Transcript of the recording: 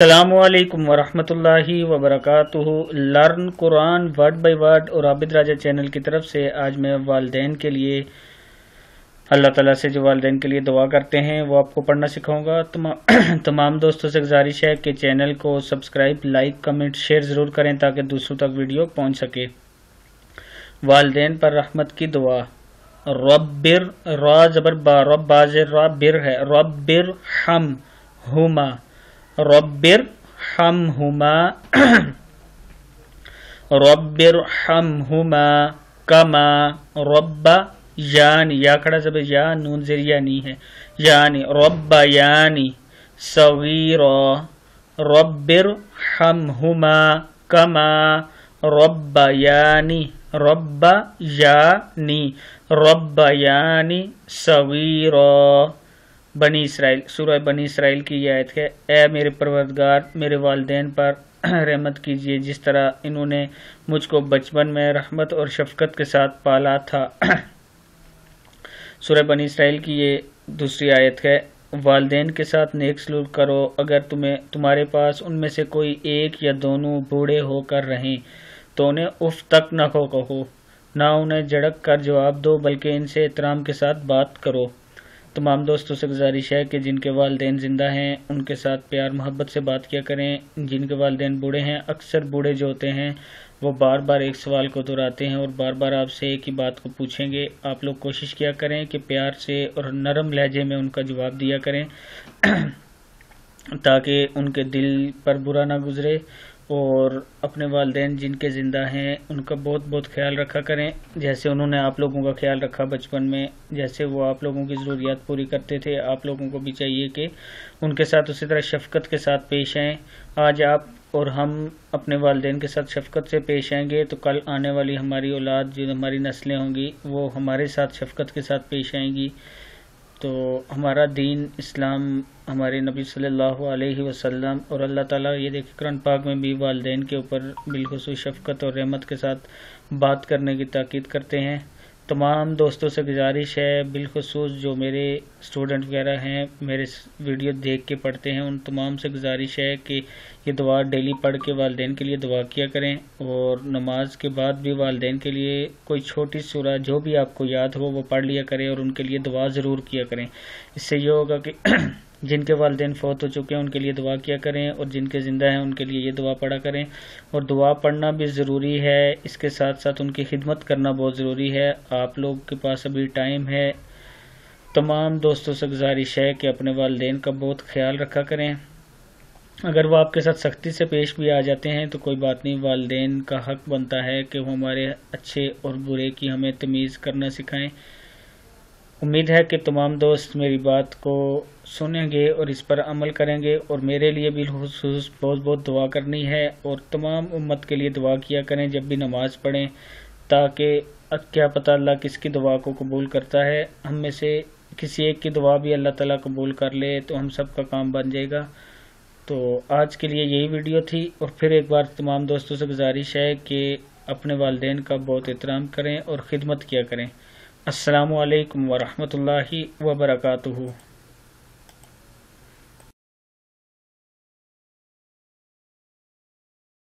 السلام علیکم ورحمۃ اللہ وبرکاتہ۔ Learn Quran word by word اور عابد راجہ چینل کی طرف سے آج میں والدین کے لیے اللہ تعالیٰ سے جو والدین کے لیے دعا کرتے ہیں وہ آپ کو پڑھنا سکھاؤں گا۔ تمام دوستوں سے گزارش ہے کہ چینل کو سبسکرائب، لائک، کمنٹ، شیئر ضرور کریں تاکہ دوسروں تک ویڈیو پہنچ سکے۔ والدین پر رحمت کی دعا۔ ربر را زبر با، رب بازر را بر ہے، ربر ہم ہما، ربر ہمہما ربر ہمہما کما رب یعنی، یا کھڑا زبر یا، نون زیر یعنی ہے، یعنی رب یعنی صغیرا، ربر ہمہما کما رب یعنی، رب یعنی رب یعنی صغیرا۔ بنی اسرائیل، سورہ بنی اسرائیل کی یہ آیت ہے۔ اے میرے پروردگار، میرے والدین پر رحمت کیجیے جس طرح انہوں نے مجھ کو بچپن میں رحمت اور شفقت کے ساتھ پالا تھا۔ سورہ بنی اسرائیل کی یہ دوسری آیت ہے۔ والدین کے ساتھ نیک سلوک کرو، اگر تمہارے پاس ان میں سے کوئی ایک یا دونوں بوڑھے ہو کر رہیں تو انہیں اف تک نہ کہو، نہ انہیں جھڑک کر جواب دو بلکہ ان سے احترام کے ساتھ بات کرو۔ تمام دوستوں سے گزارش ہے کہ جن کے والدین زندہ ہیں ان کے ساتھ پیار محبت سے بات کیا کریں۔ جن کے والدین بوڑھے ہیں، اکثر بوڑھے جو ہوتے ہیں وہ بار بار ایک سوال کو دہراتے ہیں اور بار بار آپ سے ایک ہی بات کو پوچھیں گے۔ آپ لوگ کوشش کیا کریں کہ پیار سے اور نرم لہجے میں ان کا جواب دیا کریں تاکہ ان کے دل پر برا نہ گزرے، اور اپنے والدین جن کے زندہ ہیں ان کا بہت بہت خیال رکھا کریں، جیسے انہوں نے آپ لوگوں کا خیال رکھا بچپن میں، جیسے وہ آپ لوگوں کی ضروریات پوری کرتے تھے۔ آپ لوگوں کو بھی چاہیے کہ ان کے ساتھ اسی طرح شفقت کے ساتھ پیش آئیں۔ آج آپ اور ہم اپنے والدین کے ساتھ شفقت سے پیش آئیں گے تو کل آنے والی ہماری اولاد، جو ہماری نسلیں ہوں گی، وہ ہمارے ساتھ شفقت کے ساتھ پیش آئیں گی۔ تو ہمارا دین اسلام، ہمارے نبی صلی اللہ علیہ وسلم اور اللہ تعالیٰ یہ دیکھیں قرآن پاک میں بھی والدین کے اوپر بالخصوص شفقت اور رحمت کے ساتھ بات کرنے کی تاکید کرتے ہیں۔ تمام دوستوں سے گزارش ہے، بالخصوص جو میرے اسٹوڈنٹ وغیرہ ہیں، میرے ویڈیو دیکھ کے پڑھتے ہیں، ان تمام سے گزارش ہے کہ یہ دعا ڈیلی پڑھ کے والدین کے لیے دعا کیا کریں، اور نماز کے بعد بھی والدین کے لیے کوئی چھوٹی سورہ جو بھی آپ کو یاد ہو وہ پڑھ لیا کریں اور ان کے لیے دعا ضرور کیا کریں۔ اس سے یہ ہوگا کہ جن کے والدین فوت ہو چکے ہیں ان کے لیے دعا کیا کریں، اور جن کے زندہ ہیں ان کے لیے یہ دعا پڑھا کریں۔ اور دعا پڑھنا بھی ضروری ہے، اس کے ساتھ ساتھ ان کی خدمت کرنا بہت ضروری ہے۔ آپ لوگ کے پاس ابھی ٹائم ہے، تمام دوستوں سے گزارش ہے کہ اپنے والدین کا بہت خیال رکھا کریں۔ اگر وہ آپ کے ساتھ سختی سے پیش بھی آ جاتے ہیں تو کوئی بات نہیں، والدین کا حق بنتا ہے کہ وہ ہمارے اچھے اور برے کی ہمیں تمیز کرنا سکھائیں۔ امید ہے کہ تمام دوست میری بات کو سنیں گے اور اس پر عمل کریں گے، اور میرے لیے بھی خصوص بہت بہت دعا کرنی ہے، اور تمام امت کے لیے دعا کیا کریں جب بھی نماز پڑھیں، تاکہ کیا پتہ اللہ کس کی دعا کو قبول کرتا ہے۔ ہم میں سے کسی ایک کی دعا بھی اللہ تعالیٰ قبول کر لے تو ہم سب کا کام بن جائے گا۔ تو آج کے لیے یہی ویڈیو تھی، اور پھر ایک بار تمام دوستوں سے گزارش ہے کہ اپنے والدین کا بہت احترام کریں اور خدمت کیا کریں۔ السلام علیکم ورحمۃ اللہ وبرکاتہ۔